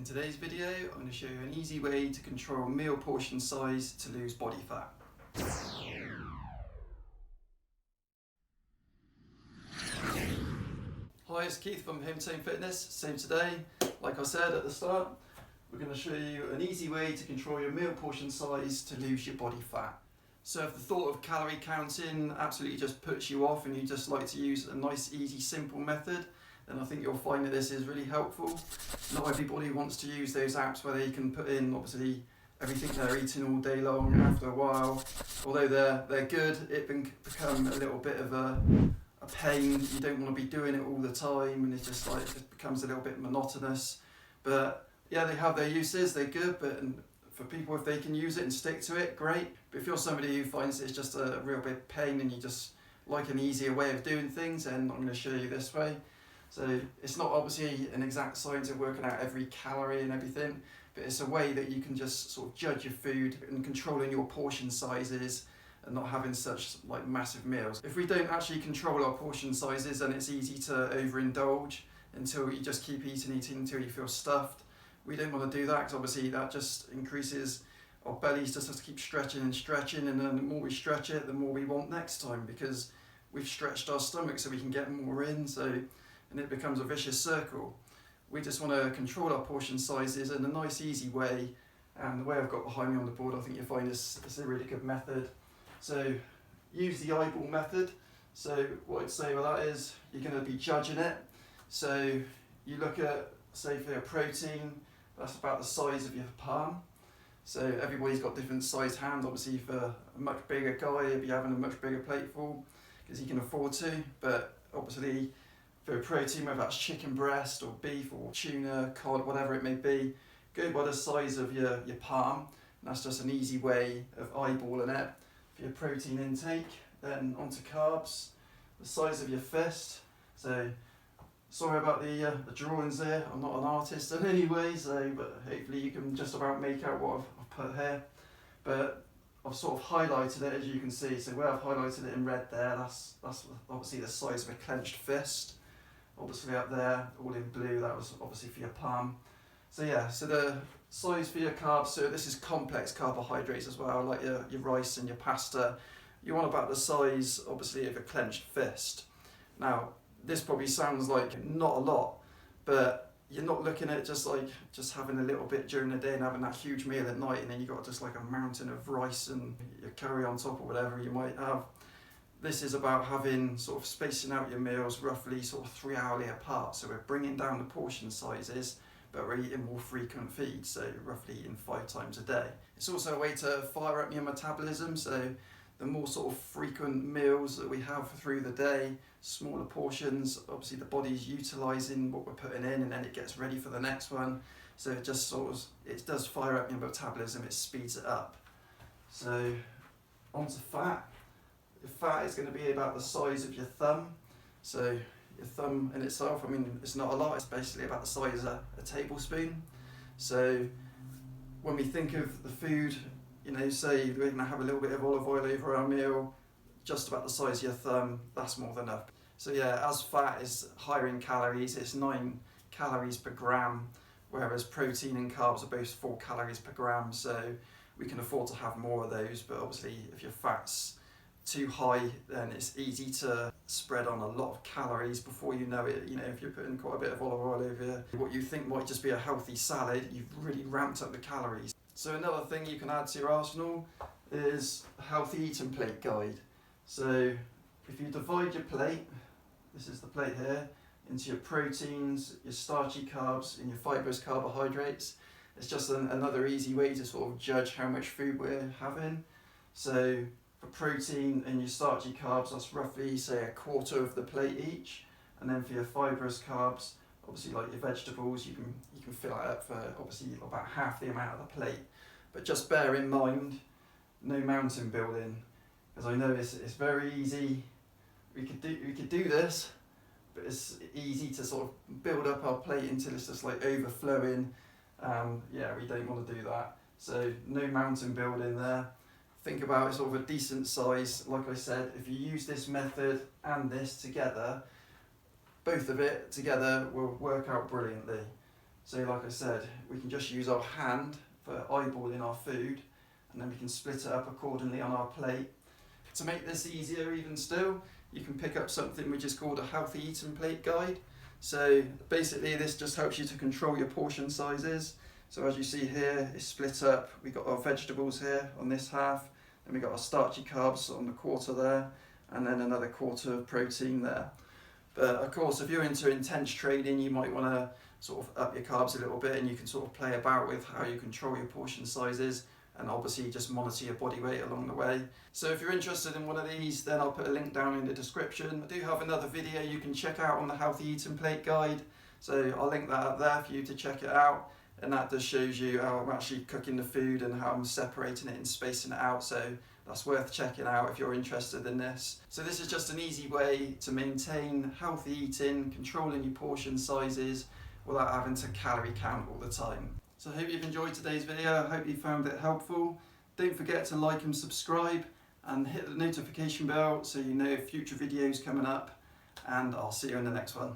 today's video, I'm going to show you an easy way to control meal portion size to lose body fat. Hi, it's Keith from Home Team Fitness. So today, like I said at the start, we're going to show you an easy way to control your meal portion size to lose your body fat. So if the thought of calorie counting absolutely just puts you off and you just like to use a nice, easy, simple method, then I think you'll find that this is really helpful. Not everybody wants to use those apps where they can put in obviously everything they're eating all day long. After a while, although they're good, it can become a little bit of a pain. You don't want to be doing it all the time, and it just becomes a little bit monotonous. But yeah, they have their uses, they're good, but for people, if they can use it and stick to it, great. But if you're somebody who finds it's just a real bit pain and you just like an easier way of doing things, then I'm going to show you this way. So it's not obviously an exact science of working out every calorie and everything, but it's a way that you can just sort of judge your food and controlling your portion sizes and not having such like massive meals. If we don't actually control our portion sizes, then it's easy to overindulge until you just keep eating until you feel stuffed. We don't want to do that, because obviously that just increases our bellies, just have to keep stretching, and then the more we stretch it, the more we want next time, because we've stretched our stomach so we can get more in, and it becomes a vicious circle. We just want to control our portion sizes in a nice, easy way, and the way I've got behind me on the board, I think you'll find this a really good method. So use the eyeball method. So what I'd say with that is you're going to be judging it. So you look at, say for your protein, that's about the size of your palm. So everybody's got different sized hands. Obviously for a much bigger guy, he'll be having a much bigger plateful because he can afford to, but obviously for protein, whether that's chicken breast or beef or tuna, cod, whatever it may be, go by the size of your palm. And that's just an easy way of eyeballing it. For your protein intake, then onto carbs, the size of your fist. So sorry about the drawings there, I'm not an artist in any way, but hopefully you can just about make out what I've put here. But I've sort of highlighted it, as you can see. So where I've highlighted it in red there, that's obviously the size of a clenched fist. Obviously up there, all in blue, that was obviously for your palm. So yeah, so the size for your carbs, so this is complex carbohydrates as well, like your rice and your pasta. You want about the size, obviously, of a clenched fist. Now, this probably sounds like not a lot, but you're not looking at just having a little bit during the day and having that huge meal at night, and then you got just like a mountain of rice and your curry on top or whatever you might have. This is about having sort of spacing out your meals roughly sort of 3 hourly apart. So we're bringing down the portion sizes, but we're eating more frequent feeds, so roughly eating 5 times a day. It's also a way to fire up your metabolism, so the more sort of frequent meals that we have through the day, smaller portions, obviously the body's utilising what we're putting in, and then it gets ready for the next one. So it just it does fire up your metabolism, it speeds it up. So onto fat. Your fat is going to be about the size of your thumb. So your thumb in itself, I mean, it's not a lot, it's basically about the size of a tablespoon. So when we think of the food, say we're going to have a little bit of olive oil over our meal, just about the size of your thumb, that's more than enough. So yeah, as fat is higher in calories, it's 9 calories per gram, whereas protein and carbs are both 4 calories per gram. So we can afford to have more of those, but obviously if your fat's too high, then it's easy to spread on a lot of calories before you know it. If you're putting quite a bit of olive oil over what you think might just be a healthy salad, you've really ramped up the calories. So another thing you can add to your arsenal is a healthy eating plate guide. So if you divide your plate, this is the plate here, into your proteins, your starchy carbs, and your fibrous carbohydrates, it's just another easy way to sort of judge how much food we're having. So for protein and your starchy carbs, that's roughly, say, a quarter of the plate each. And then for your fibrous carbs, obviously like your vegetables, you can fill it up for obviously about half the amount of the plate. But just bear in mind, no mountain building, because I know it's very easy. We could do this, but it's easy to sort of build up our plate until it's just like overflowing. Yeah, we don't want to do that. So no mountain building there. Think about it sort of a decent size. Like I said, if you use this method and this together, both of it together will work out brilliantly. So like I said, we can just use our hand for eyeballing our food, and then we can split it up accordingly on our plate. To make this easier even still, you can pick up something which is called a healthy eating plate guide. So basically this just helps you to control your portion sizes. So as you see here, it's split up. We've got our vegetables here on this half, and we've got our starchy carbs on the quarter there, and then another quarter of protein there. But of course, if you're into intense training, you might want to sort of up your carbs a little bit, and you can sort of play about with how you control your portion sizes, and obviously just monitor your body weight along the way. So if you're interested in one of these, then I'll put a link down in the description. I do have another video you can check out on the healthy eating plate guide, so I'll link that up there for you to check it out. And that just shows you how I'm actually cooking the food and how I'm separating it and spacing it out, so that's worth checking out if you're interested in this. So this is just an easy way to maintain healthy eating, controlling your portion sizes without having to calorie count all the time. So I hope you've enjoyed today's video, I hope you found it helpful. Don't forget to like and subscribe and hit the notification bell so you know future videos coming up, and I'll see you in the next one.